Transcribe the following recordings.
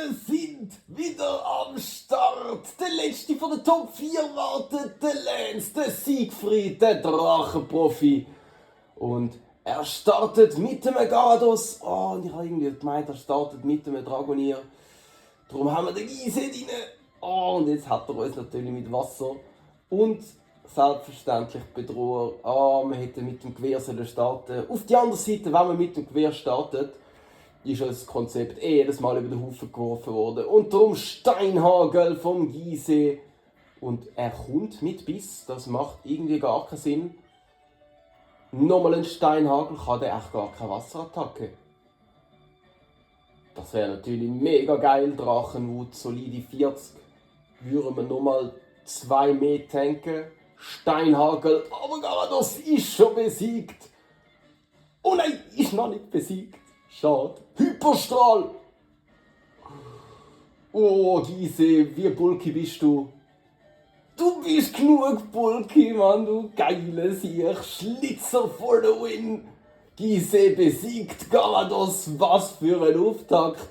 Wir sind wieder am Start. Der letzte von der Top 4 wartet, der Lance, der Siegfried, der Drachenprofi. Und er startet mit dem Garados. Oh, und ich habe irgendwie gemeint, er startet mit dem Dragonier. Darum haben wir den Gysae drin. Oh, und jetzt hat er uns natürlich mit Wasser. Und selbstverständlich Bedroher. Oh, wir hätten mit dem Gewehr starten. Auf die andere Seite, wenn man mit dem Gewehr startet, ist das Konzept jedes Mal über den Haufen geworfen worden. Und darum Steinhagel vom Gysae. Und er kommt mit Biss, das macht irgendwie gar keinen Sinn. Nochmal ein Steinhagel, kann der echt gar keine Wasserattacke. Das wäre natürlich mega geil. Drachenwut, solide 40. Würden wir nochmal 2 mehr tanken. Steinhagel, aber Garados ist schon besiegt. Oh nein, ist noch nicht besiegt. Schade. Hyperstrahl! Oh, Gysae, wie bulky bist du? Du bist genug bulky, Mann, du geile Sieg. Schlitzer for the win. Gysae besiegt Garados. Was für ein Auftakt.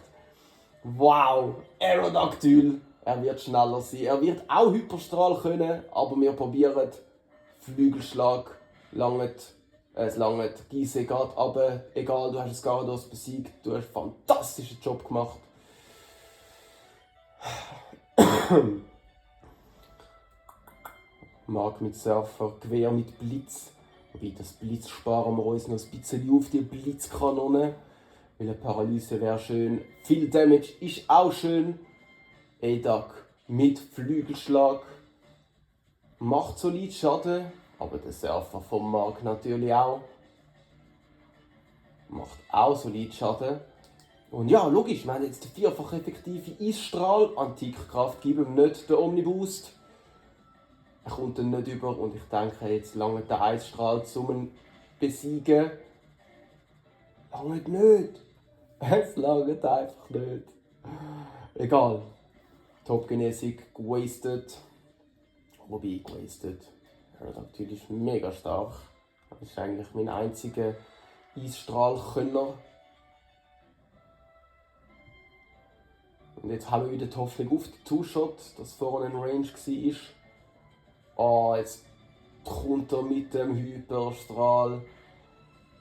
Wow, Aerodactyl. Er wird schneller sein. Er wird auch Hyperstrahl können, aber wir probieren. Flügelschlag langt. Es langt. Gysae geht runter. Egal, du hast das Garados besiegt. Du hast einen fantastischen Job gemacht. Mark mit Surfer, Gewehr mit Blitz. Wobei das Blitz sparen wir uns noch ein bisschen auf die Blitzkanone. Weil eine Paralyse wäre schön. Viel Damage ist auch schön. Edak mit Flügelschlag. Macht solid Schaden. Aber der Surfer vom Mark natürlich auch. Macht auch solid Schaden. Und ja, logisch, wir haben jetzt den vierfach effektive Eisstrahl. Antikkraft gibt ihm nicht den Omniboost. Er kommt dann nicht über und ich denke, jetzt lange der Eisstrahl zum besiegen. Lange nicht. Es lange einfach nicht. Egal. Top-Genesung, gewastet. Wobei, gewastet. Aerodactyl ist mega stark. Das ist eigentlich mein einziger Eisstrahlkönner. Und jetzt haben wir wieder die Hoffnung auf den Two-Shot, dass vorne ein Range war. Oh, jetzt kommt er mit dem Hyperstrahl.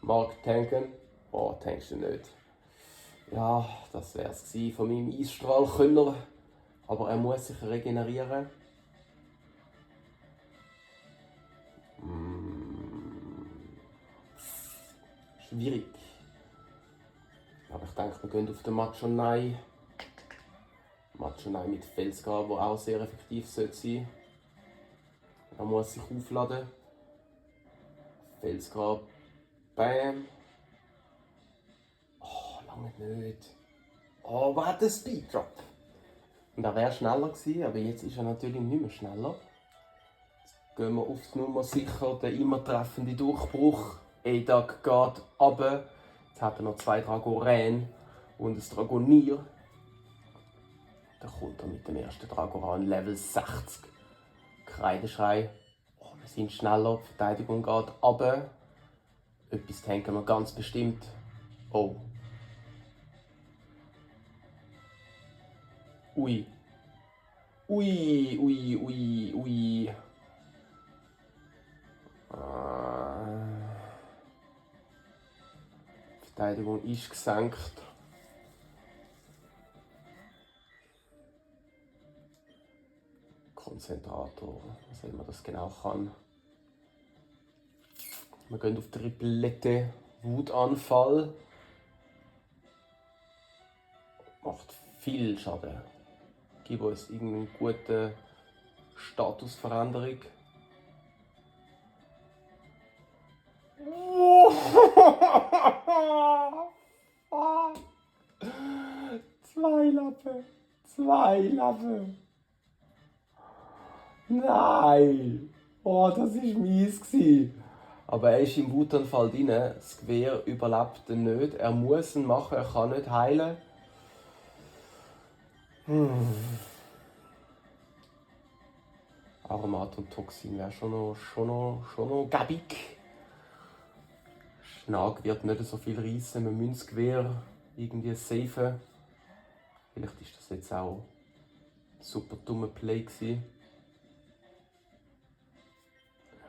Mark tanken. Oh, tankst du nicht. Ja, das wäre es von meinem Eisstrahlkönner. Aber er muss sich regenerieren. Schwierig. Aber ich denke, wir gehen auf den Machonai. Machonai mit Felsgrab, der auch sehr effektiv sein sollte. Er muss sich aufladen. Felsgrab. Bam. Oh, lange nicht. Oh, was hat ein Speeddrop? Und er wäre schneller gewesen, aber jetzt ist er natürlich nicht mehr schneller. Jetzt gehen wir auf die Nummer sicher, der immer treffende Durchbruch. Edak geht runter. Jetzt hat er noch 2 Dragoräne und ein Dragonier. Da kommt er mit dem ersten Dragoran Level 60. Kreideschrei. Oh, wir sind schneller, die Verteidigung geht runter. Etwas tanken wir ganz bestimmt. Oh. Ui. Ui, ui, ui, ui. Die Verteidigung ist gesenkt. Konzentrator, was immer das genau kann. Wir gehen auf Triplette, Wutanfall. Macht viel Schaden. Gib uns irgendeine gute Statusveränderung. Zwei Lappen. Nein! Oh, das war mies. Aber er ist im Wutanfall drin. Das Gewehr überlebt ihn nicht. Er muss ihn machen, er kann nicht heilen. Aromat und Toxin wäre schon noch gäbig. Schnag wird nicht so viel reissen. Wir müssen das Gewehr irgendwie safen. Vielleicht ist das jetzt auch ein super dummer Play gewesen.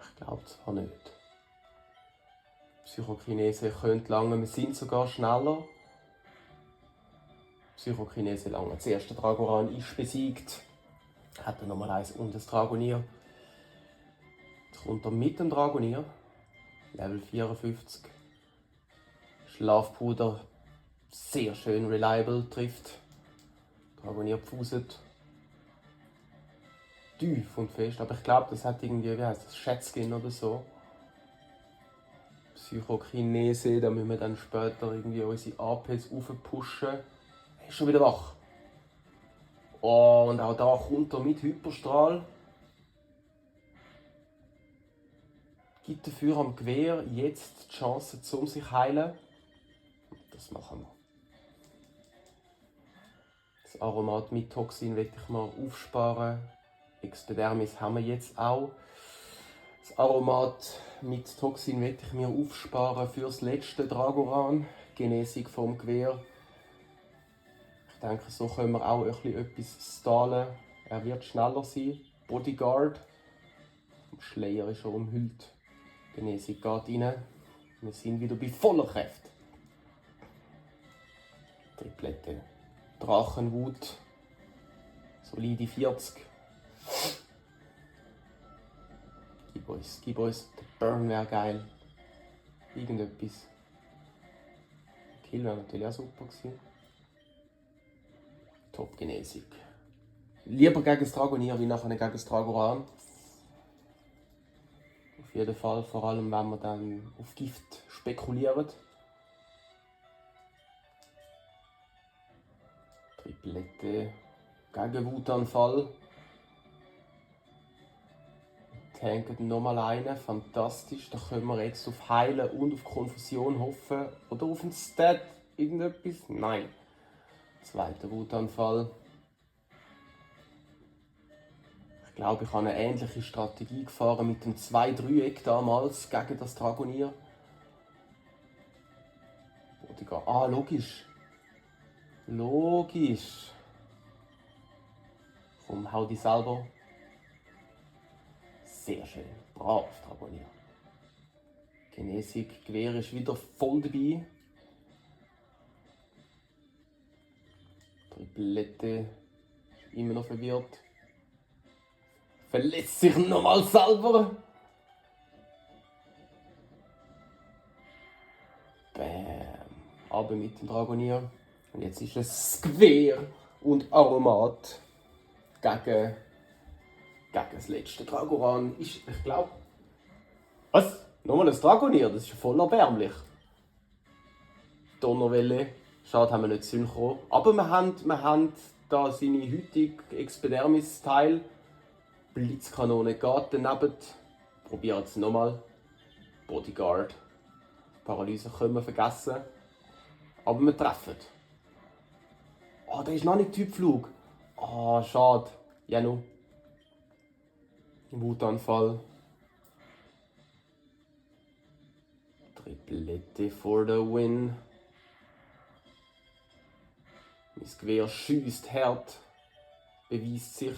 Ich glaube zwar nicht. Psychokinese könnte lange, wir sind sogar schneller. Psychokinese lange. Das erste Dragoran ist besiegt. Hat er nochmal eins und das Dragonier. Jetzt kommt er mit dem Dragonier. Level 54. Schlafpuder. Sehr schön reliable, trifft. Dragonier pfuset. Tief und fest. Aber ich glaube, das hat irgendwie, wie heißt das, Schätzchen oder so. Psychokinese, da müssen wir dann später irgendwie unsere APs aufpushen. Er ist schon wieder wach. Oh, und auch da kommt er mit Hyperstrahl. Gibt dafür am Gewehr jetzt die Chance, um sich zu heilen. Das machen wir. Das Aromat mit Toxin will ich mir aufsparen. Expidermis haben wir jetzt auch. Das Aromat mit Toxin will ich mir aufsparen für das letzte Dragoran. Genesung vom Gewehr. Ich denke, so können wir auch etwas stallen. Er wird schneller sein. Bodyguard. Schleier ist schon umhüllt. Genesung geht rein. Wir sind wieder bei voller Kraft. Triplette. Drachenwut. Solide 40. Gib uns. Der Burn wäre geil. Irgendetwas. Kill wäre natürlich auch super gewesen. Top Genesung. Lieber gegen das Dragonier wie nachher gegen das Dragoran. Auf jeden Fall, vor allem wenn wir dann auf Gift spekulieren. Triplette gegen Wutanfall. Tanken nochmal einen, fantastisch. Da können wir jetzt auf Heilen und auf Konfusion hoffen. Oder auf einen Stat, irgendetwas? Nein. Zweiter Wutanfall. Ich glaube, ich habe eine ähnliche Strategie gefahren mit dem 2-3-Eck damals gegen das Dragonier. Ah, logisch. Logisch. Komm, hau dich selber. Sehr schön. Brav, Dragonier. Genesung, Gewehr ist wieder voll dabei. Triplette ist immer noch verwirrt. Verletzt sich nochmal selber. Bam. Aber mit dem Dragonier. Und jetzt ist es Gewehr und Aromat gegen das letzte Dragoran. Ich glaube. Was? Nochmal ein Dragonier? Das ist ja voll erbärmlich. Donnerwelle. Schade, haben wir nicht synchro. Aber wir haben da seine heutige Expidermis-Teil. Blitzkanone geht daneben. Probieren es nochmal. Bodyguard. Paralyse können wir vergessen. Aber wir treffen. Oh, der ist noch nicht Typflug. Ah, schade. Ja, no. Wutanfall. Triplette for the win. Mein Gewehr schiesst hart. Beweist sich.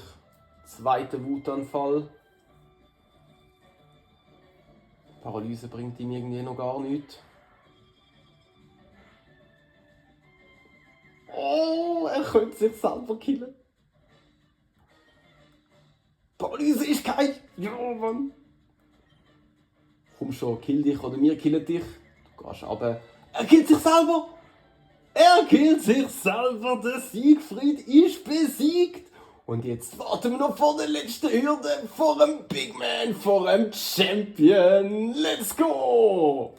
Zweiter Wutanfall. Paralyse bringt ihm irgendwie noch gar nichts. Oh, er könnte sich selber killen. Paralyse ist kein. Ja, Mann. Komm schon, kill dich oder wir killen dich. Du gehst runter. Er killt sich selber. Er killt sich selber. Der Siegfried ist besiegt. Und jetzt warten wir noch vor der letzten Hürde, vor dem Big Man, vor dem Champion. Let's go!